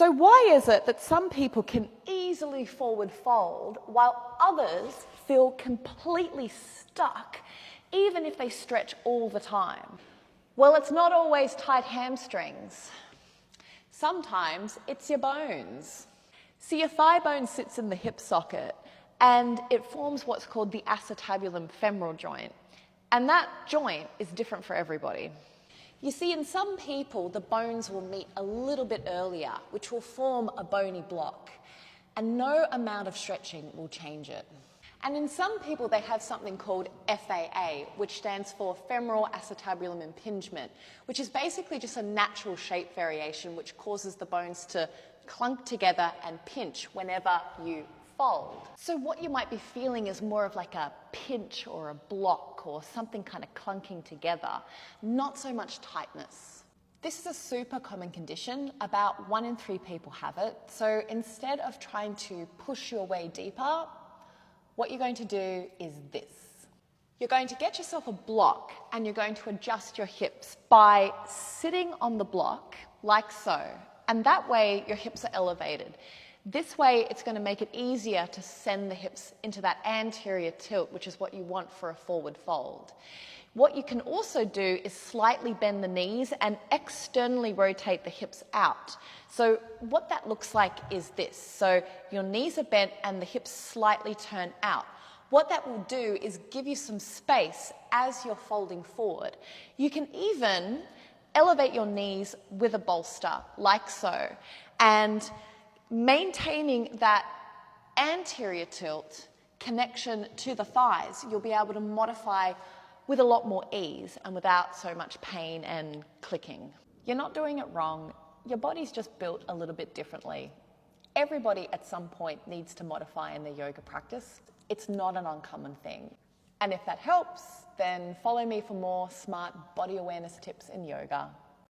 So why is it that some people can easily forward fold while others feel completely stuck even if they stretch all the time? Well, it's not always tight hamstrings. Sometimes it's your bones. See, your thigh bone sits in the hip socket and it forms what's called the acetabulum femoral joint. And that joint is different for everybody. You see, in some people, the bones will meet a little bit earlier, which will form a bony block, and no amount of stretching will change it. And in some people, they have something called FAA, which stands for femoral acetabulum impingement, which is basically just a natural shape variation which causes the bones to clunk together and pinch whenever you fold. So what you might be feeling is more of like a pinch or a block or something kind of clunking together, not so much tightness. This is a super common condition. About 1 in 3 people have it. So instead of trying to push your way deeper, what you're going to do is this. You're going to get yourself a block and you're going to adjust your hips by sitting on the block like so. And that way your hips are elevated. This way it's going to make it easier to send the hips into that anterior tilt, which is what you want for a forward fold. What you can also do is slightly bend the knees and externally rotate the hips out. So what that looks like is this. So your knees are bent and the hips slightly turn out. What that will do is give you some space as you're folding forward. You can even elevate your knees with a bolster, like so, and maintaining that anterior tilt connection to the thighs, you'll be able to modify with a lot more ease and without so much pain and clicking. You're not doing it wrong. Your body's just built a little bit differently. Everybody at some point needs to modify in their yoga practice. It's not an uncommon thing. And if that helps, then follow me for more smart body awareness tips in yoga.